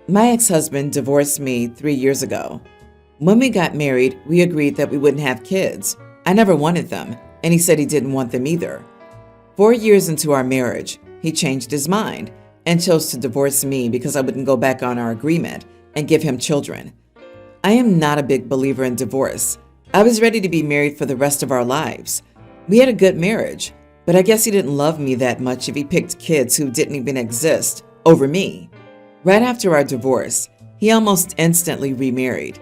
My ex-husband divorced me 3 years ago. When we got married, we agreed that we wouldn't have kids. I never wanted them, and he said he didn't want them either. 4 years into our marriage, he changed his mind and chose to divorce me because I wouldn't go back on our agreement and give him children. I am not a big believer in divorce. I was ready to be married for the rest of our lives. We had a good marriage, but I guess he didn't love me that much if he picked kids who didn't even exist over me. Right after our divorce, he almost instantly remarried.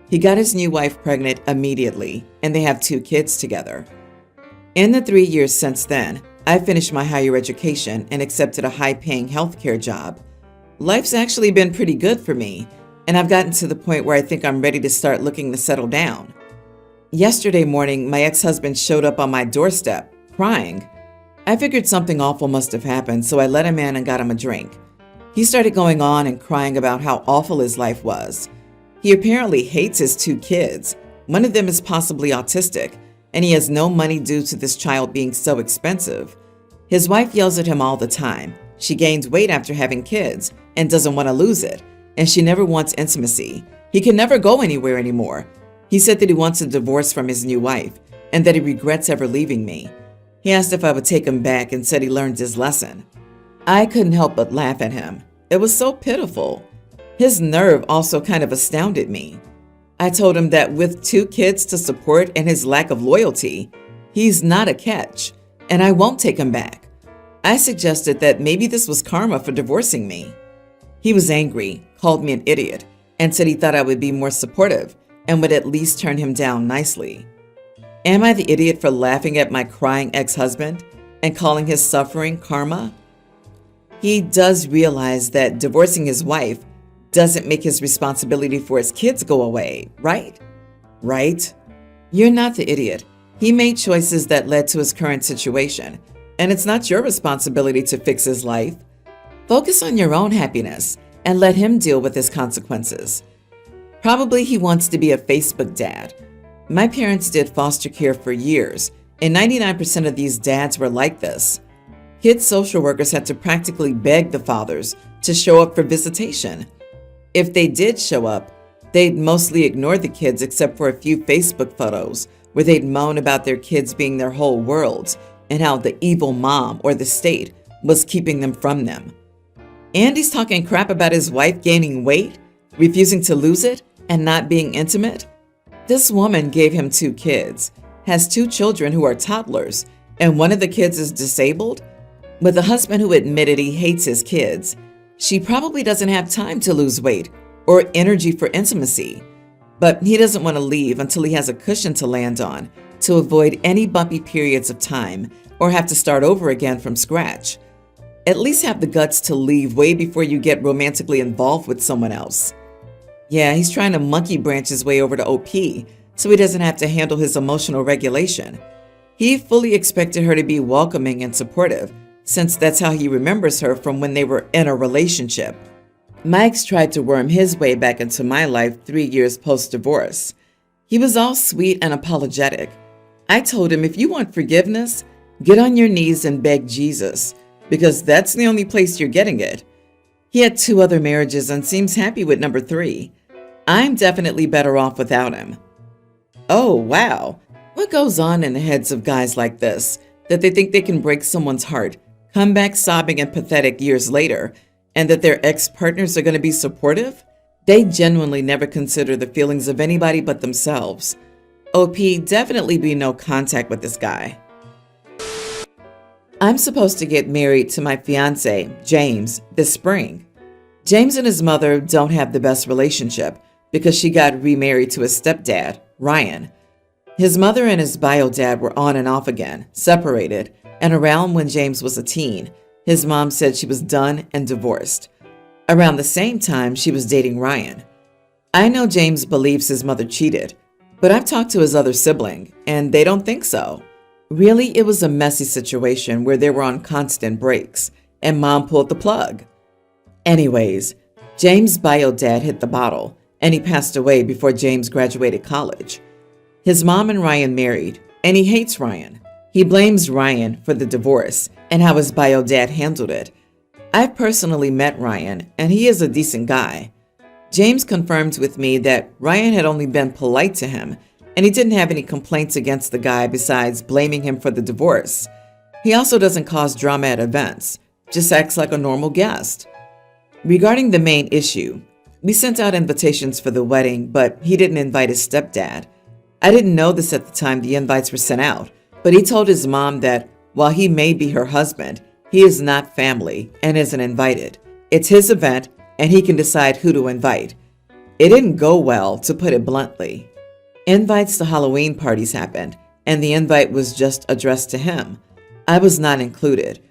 He got his new wife pregnant immediately, and they have 2 kids together. In the 3 years since then, I finished my higher education and accepted a high-paying healthcare job. Life's actually been pretty good for me, and I've gotten to the point where I think I'm ready to start looking to settle down. Yesterday morning, my ex-husband showed up on my doorstep, crying. I figured something awful must have happened, so I let him in and got him a drink. He started going on and crying about how awful his life was. He apparently hates his 2 kids. One of them is possibly autistic, and he has no money due to this child being so expensive. His wife yells at him all the time. She gained weight after having kids and doesn't want to lose it, and she never wants intimacy. He can never go anywhere anymore. He said that he wants a divorce from his new wife and that he regrets ever leaving me. He asked if I would take him back and said he learned his lesson. I couldn't help but laugh at him. It was so pitiful. His nerve also kind of astounded me. I told him that with 2 kids to support and his lack of loyalty, he's not a catch, and I won't take him back. I suggested that maybe this was karma for divorcing me. He was angry, called me an idiot, and said he thought I would be more supportive and would at least turn him down nicely. Am I the idiot for laughing at my crying ex-husband and calling his suffering karma? He does realize that divorcing his wife doesn't make his responsibility for his kids go away, right? Right? You're not the idiot. He made choices that led to his current situation, and it's not your responsibility to fix his life. Focus on your own happiness and let him deal with his consequences. Probably he wants to be a Facebook dad. My parents did foster care for years, and 99% of these dads were like this. Kids' social workers had to practically beg the fathers to show up for visitation. If they did show up, they'd mostly ignore the kids except for a few Facebook photos where they'd moan about their kids being their whole worlds and how the evil mom or the state was keeping them from them. Andy's talking crap about his wife gaining weight, refusing to lose it, and not being intimate. This woman gave him 2 kids, has 2 children who are toddlers, and one of the kids is disabled. With a husband who admitted he hates his kids, she probably doesn't have time to lose weight or energy for intimacy. But he doesn't want to leave until he has a cushion to land on to avoid any bumpy periods of time or have to start over again from scratch. At least have the guts to leave way before you get romantically involved with someone else. Yeah, he's trying to monkey branch his way over to OP so he doesn't have to handle his emotional regulation. He fully expected her to be welcoming and supportive, since that's how he remembers her from when they were in a relationship. Mike's tried to worm his way back into my life 3 years post-divorce. He was all sweet and apologetic. I told him if you want forgiveness, get on your knees and beg Jesus, because that's the only place you're getting it. He had 2 other marriages and seems happy with number 3. I'm definitely better off without him. Oh, wow. What goes on in the heads of guys like this, that they think they can break someone's heart, come back sobbing and pathetic years later, and that their ex-partners are going to be supportive? They genuinely never consider the feelings of anybody but themselves. OP, definitely be no contact with this guy. I'm supposed to get married to my fiance, James, this spring. James and his mother don't have the best relationship because she got remarried to his stepdad, Ryan. His mother and his bio dad were on and off again, separated, and around when James was a teen, his mom said she was done and divorced. Around the same time, she was dating Ryan. I know James believes his mother cheated, but I've talked to his other sibling, and they don't think so. Really, it was a messy situation where they were on constant breaks, and mom pulled the plug. Anyways, James' bio dad hit the bottle, and he passed away before James graduated college. His mom and Ryan married, and he hates Ryan. He blames Ryan for the divorce and how his bio dad handled it. I've personally met Ryan, and he is a decent guy. James confirmed with me that Ryan had only been polite to him, and he didn't have any complaints against the guy besides blaming him for the divorce. He also doesn't cause drama at events, just acts like a normal guest. Regarding the main issue, we sent out invitations for the wedding, but he didn't invite his stepdad. I didn't know this at the time the invites were sent out, but he told his mom that while he may be her husband, he is not family and isn't invited. It's his event, and he can decide who to invite. It didn't go well, to put it bluntly. Invites to Halloween parties happened, and the invite was just addressed to him. I was not included.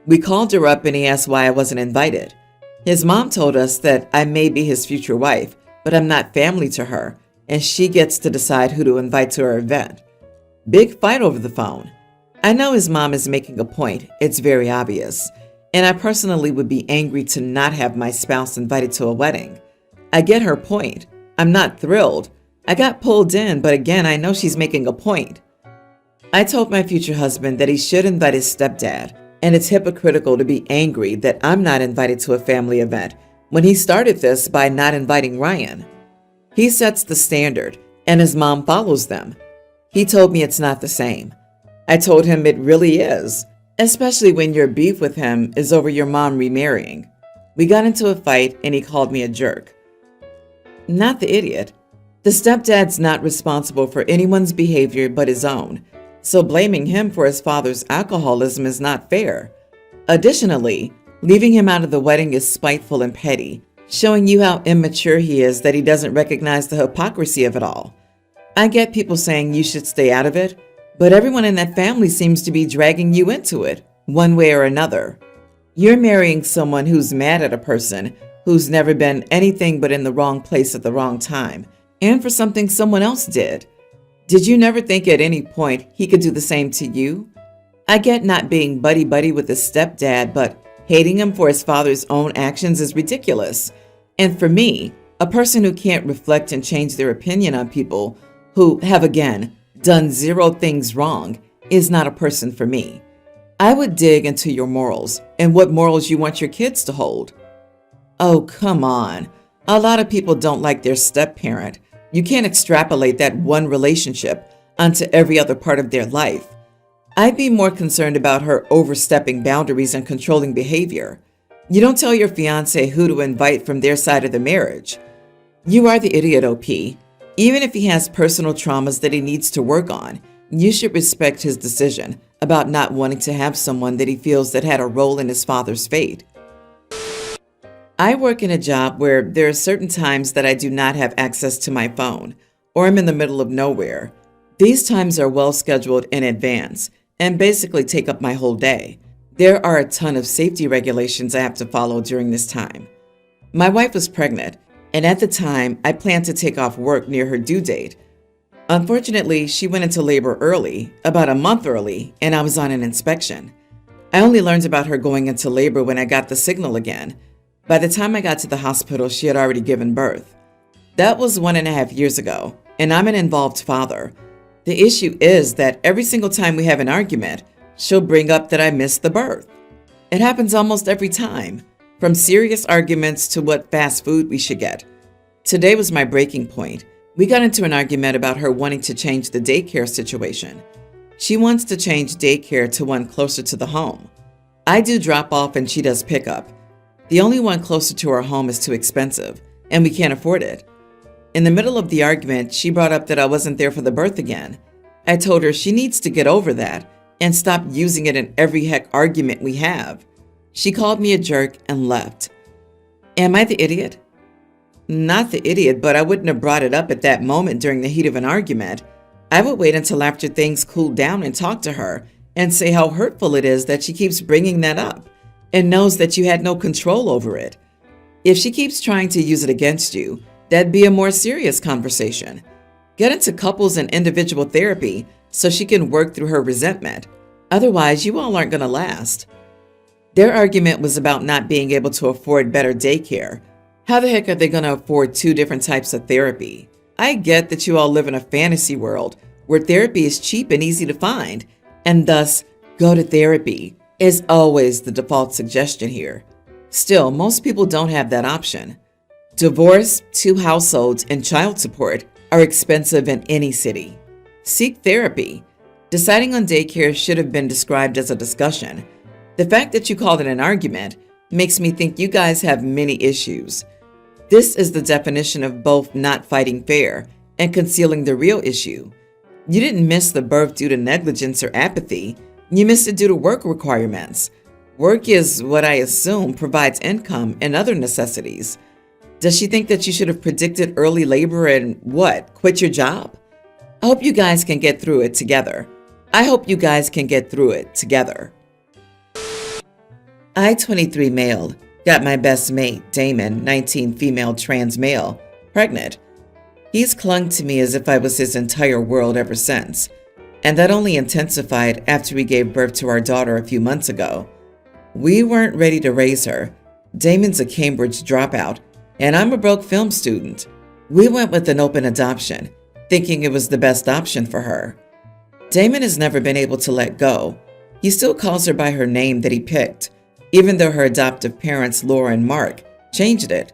We called her up and he asked why I wasn't invited. His mom told us that I may be his future wife, but I'm not family to her, and she gets to decide who to invite to her event. Big fight over the phone. I know his mom is making a point, it's very obvious, and I personally would be angry to not have my spouse invited to a wedding. I get her point. I'm not thrilled. I got pulled in, but again, I know she's making a point. I told my future husband that he should invite his stepdad, and it's hypocritical to be angry that I'm not invited to a family event when he started this by not inviting Ryan. He sets the standard, and his mom follows them. He told me it's not the same. I told him it really is, especially when your beef with him is over your mom remarrying. We got into a fight, and he called me a jerk. Not the idiot. The stepdad's not responsible for anyone's behavior but his own, so blaming him for his father's alcoholism is not fair. Additionally, leaving him out of the wedding is spiteful and petty, showing you how immature he is that he doesn't recognize the hypocrisy of it all. I get people saying you should stay out of it, but everyone in that family seems to be dragging you into it, one way or another. You're marrying someone who's mad at a person who's never been anything but in the wrong place at the wrong time, and for something someone else did. Did you never think at any point he could do the same to you? I get not being buddy-buddy with his stepdad, but hating him for his father's own actions is ridiculous. And for me, a person who can't reflect and change their opinion on people who have, again, done zero things wrong is not a person for me. I would dig into your morals and what morals you want your kids to hold. Oh, come on. A lot of people don't like their step-parent. You can't extrapolate that one relationship onto every other part of their life. I'd be more concerned about her overstepping boundaries and controlling behavior. You don't tell your fiancé who to invite from their side of the marriage. You are the idiot, OP. Even if he has personal traumas that he needs to work on, you should respect his decision about not wanting to have someone that he feels that had a role in his father's fate. I work in a job where there are certain times that I do not have access to my phone, or I'm in the middle of nowhere. These times are well scheduled in advance and basically take up my whole day. There are a ton of safety regulations I have to follow during this time. My wife was pregnant, and at the time, I planned to take off work near her due date. Unfortunately, she went into labor early, about a month early, and I was on an inspection. I only learned about her going into labor when I got the signal again. By the time I got to the hospital, she had already given birth. That was 1.5 years ago, and I'm an involved father. The issue is that every single time we have an argument, she'll bring up that I missed the birth. It happens almost every time, from serious arguments to what fast food we should get. Today was my breaking point. We got into an argument about her wanting to change the daycare situation. She wants to change daycare to one closer to the home. I do drop off and she does pick up. The only one closer to our home is too expensive, and we can't afford it. In the middle of the argument, she brought up that I wasn't there for the birth again. I told her she needs to get over that and stop using it in every heck argument we have. She called me a jerk and left. Am I the idiot? Not the idiot, but I wouldn't have brought it up at that moment during the heat of an argument. I would wait until after things cooled down and talk to her and say how hurtful it is that she keeps bringing that up and knows that you had no control over it. If she keeps trying to use it against you, that'd be a more serious conversation. Get into couples and individual therapy so she can work through her resentment. Otherwise, you all aren't going to last. Their argument was about not being able to afford better daycare. How the heck are they going to afford 2 different types of therapy? I get that you all live in a fantasy world where therapy is cheap and easy to find, and thus, go to therapy is always the default suggestion here. Still, most people don't have that option. Divorce, 2 households, and child support are expensive in any city. Seek therapy. Deciding on daycare should have been described as a discussion. The fact that you called it an argument makes me think you guys have many issues. This is the definition of both not fighting fair and concealing the real issue. You didn't miss the birth due to negligence or apathy. You missed it due to work requirements. Work is what I assume provides income and other necessities. Does she think that you should have predicted early labor and quit your job? I hope you guys can get through it together. I, 23 male, got my best mate, Damon, 19 female trans male, pregnant. He's clung to me as if I was his entire world ever since, and that only intensified after we gave birth to our daughter a few months ago. We weren't ready to raise her. Damon's a Cambridge dropout, and I'm a broke film student. We went with an open adoption, thinking it was the best option for her. Damon has never been able to let go. He still calls her by her name that he picked, even though her adoptive parents, Laura and Mark, changed it.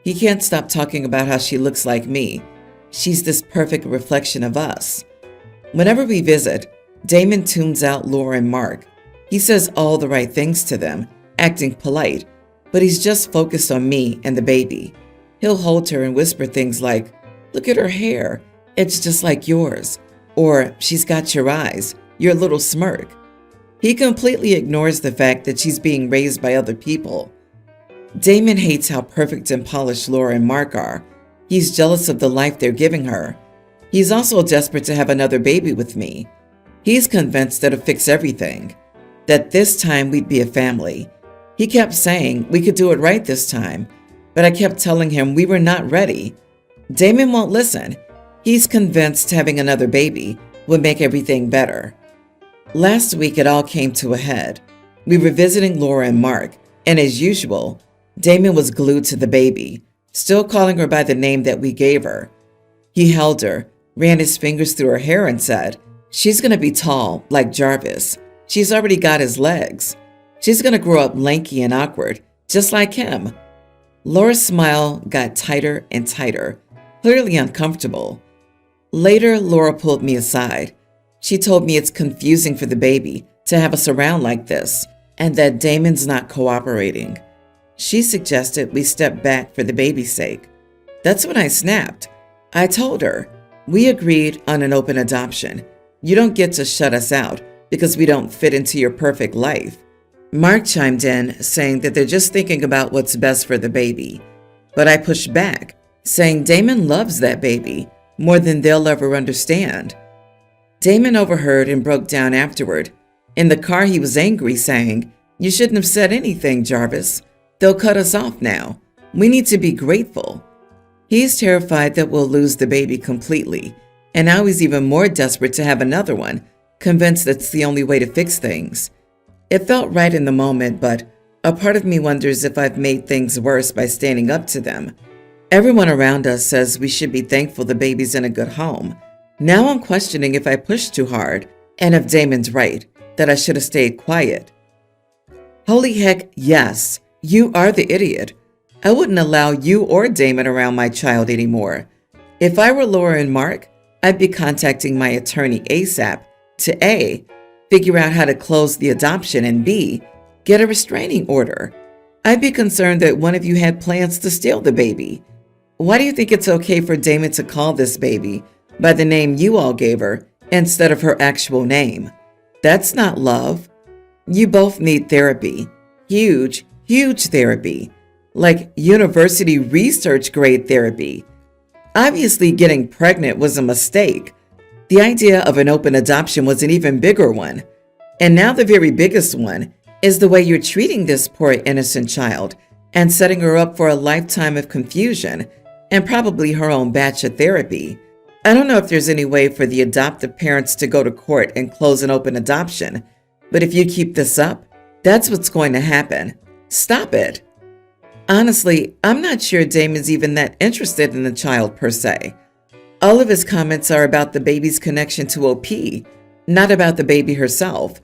He can't stop talking about how she looks like me. She's this perfect reflection of us. Whenever we visit, Damon tunes out Laura and Mark. He says all the right things to them, acting polite, but he's just focused on me and the baby. He'll hold her and whisper things like, "Look at her hair. It's just like yours." Or, "She's got your eyes, your little smirk." He completely ignores the fact that she's being raised by other people. Damon hates how perfect and polished Laura and Mark are. He's jealous of the life they're giving her. He's also desperate to have another baby with me. He's convinced that it'll fix everything, that this time we'd be a family. He kept saying we could do it right this time, but I kept telling him we were not ready. Damon won't listen. He's convinced having another baby would make everything better. Last week it all came to a head. We were visiting Laura and Mark, and as usual, Damon was glued to the baby, still calling her by the name that we gave her. He held her, ran his fingers through her hair and said, "She's going to be tall, like Jarvis. She's already got his legs. She's going to grow up lanky and awkward, just like him." Laura's smile got tighter and tighter, clearly uncomfortable. Later, Laura pulled me aside. She told me it's confusing for the baby to have us around like this, and that Damon's not cooperating. She suggested we step back for the baby's sake. That's when I snapped. I told her, "We agreed on an open adoption. You don't get to shut us out because we don't fit into your perfect life." Mark chimed in, saying that they're just thinking about what's best for the baby. But I pushed back, saying Damon loves that baby more than they'll ever understand. Damon overheard and broke down afterward. In the car, he was angry, saying, "You shouldn't have said anything, Jarvis. They'll cut us off now. We need to be grateful." He's terrified that we'll lose the baby completely, and now he's even more desperate to have another one, convinced that's the only way to fix things. It felt right in the moment, but a part of me wonders if I've made things worse by standing up to them. Everyone around us says we should be thankful the baby's in a good home. Now I'm questioning if I pushed too hard, and if Damon's right, that I should have stayed quiet. Holy heck, yes, you are the idiot. I wouldn't allow you or Damon around my child anymore. If I were Laura and Mark, I'd be contacting my attorney ASAP to A, figure out how to close the adoption, and B, get a restraining order. I'd be concerned that one of you had plans to steal the baby. Why do you think it's okay for Damon to call this baby by the name you all gave her instead of her actual name? That's not love. You both need therapy. Huge, huge therapy. Like university research grade therapy. Obviously, getting pregnant was a mistake. The idea of an open adoption was an even bigger one. And now the very biggest one is the way you're treating this poor innocent child and setting her up for a lifetime of confusion and probably her own batch of therapy. I don't know if there's any way for the adoptive parents to go to court and close an open adoption, but if you keep this up, that's what's going to happen. Stop it. Honestly, I'm not sure Damon's even that interested in the child per se. All of his comments are about the baby's connection to OP, not about the baby herself.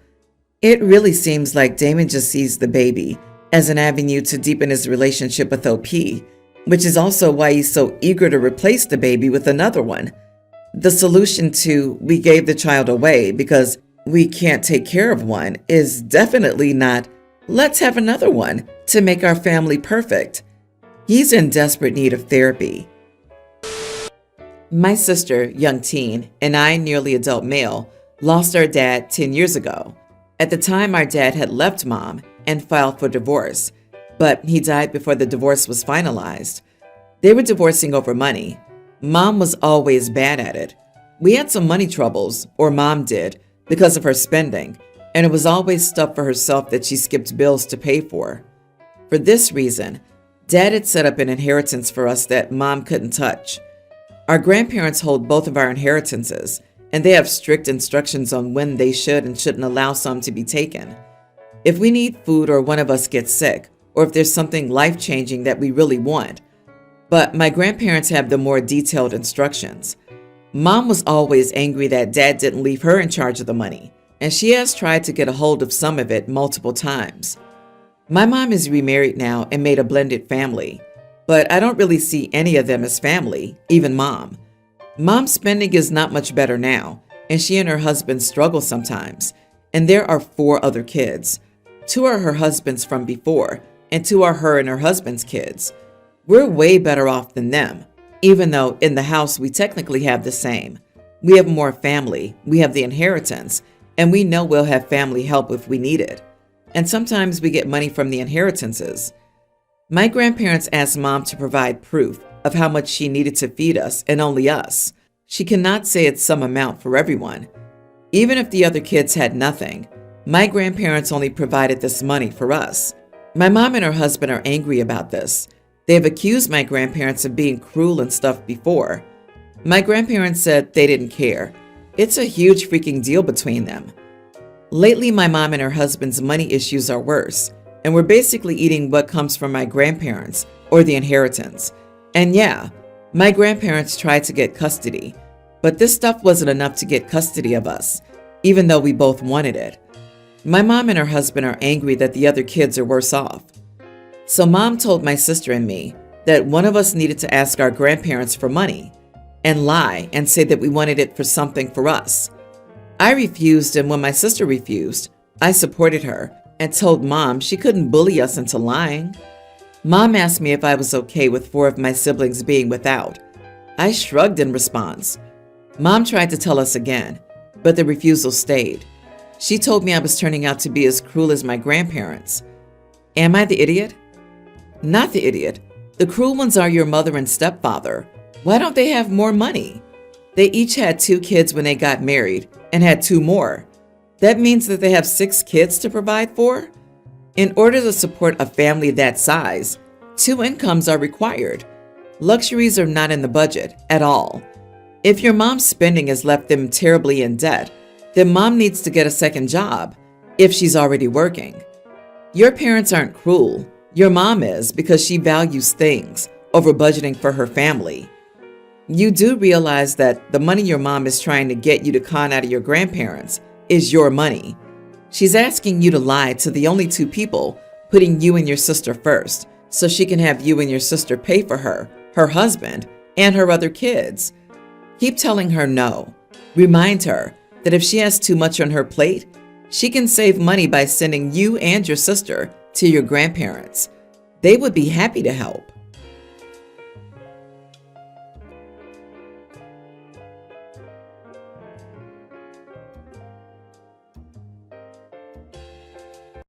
It really seems like Damon just sees the baby as an avenue to deepen his relationship with OP, which is also why he's so eager to replace the baby with another one. The solution to "we gave the child away because we can't take care of one" is definitely not "let's have another one to make our family perfect." He's in desperate need of therapy. My sister, young teen, and I, nearly adult male, lost our dad 10 years ago. At the time, our dad had left Mom and filed for divorce, but he died before the divorce was finalized. They were divorcing over money. Mom was always bad at it. We had some money troubles, or Mom did, because of her spending, and it was always stuff for herself that she skipped bills to pay for. For this reason, Dad had set up an inheritance for us that Mom couldn't touch. Our grandparents hold both of our inheritances, and they have strict instructions on when they should and shouldn't allow some to be taken. If we need food or one of us gets sick, or if there's something life-changing that we really want. But my grandparents have the more detailed instructions. Mom was always angry that Dad didn't leave her in charge of the money, and she has tried to get a hold of some of it multiple times. My mom is remarried now and made a blended family, but I don't really see any of them as family, even Mom. Mom's spending is not much better now, and she and her husband struggle sometimes, and there are 4 other kids. 2 are her husband's from before, and 2 are her and her husband's kids. We're way better off than them, even though in the house we technically have the same. We have more family, we have the inheritance, and we know we'll have family help if we need it. And sometimes we get money from the inheritances. My grandparents asked Mom to provide proof of how much she needed to feed us and only us. She cannot say it's some amount for everyone. Even if the other kids had nothing, my grandparents only provided this money for us. My mom and her husband are angry about this. They have accused my grandparents of being cruel and stuff before. My grandparents said they didn't care. It's a huge freaking deal between them. Lately, my mom and her husband's money issues are worse, and we're basically eating what comes from my grandparents or the inheritance. And yeah, my grandparents tried to get custody, but this stuff wasn't enough to get custody of us, even though we both wanted it. My mom and her husband are angry that the other kids are worse off. So Mom told my sister and me that one of us needed to ask our grandparents for money and lie and say that we wanted it for something for us. I refused, and when my sister refused, I supported her and told Mom she couldn't bully us into lying. Mom asked me if I was okay with 4 of my siblings being without. I shrugged in response. Mom tried to tell us again, but the refusal stayed. She told me I was turning out to be as cruel as my grandparents. Am I the idiot? Not the idiot. The cruel ones are your mother and stepfather. Why don't they have more money? They each had 2 kids when they got married and had 2 more. That means that they have 6 kids to provide for? In order to support a family that size, 2 incomes are required. Luxuries are not in the budget at all. If your mom's spending has left them terribly in debt, then Mom needs to get a second job if she's already working. Your parents aren't cruel. Your mom is, because she values things over budgeting for her family. You do realize that the money your mom is trying to get you to con out of your grandparents is your money. She's asking you to lie to the only 2 people, putting you and your sister first, so she can have you and your sister pay for her, her husband, and her other kids. Keep telling her no. Remind her that if she has too much on her plate, she can save money by sending you and your sister to your grandparents. They would be happy to help.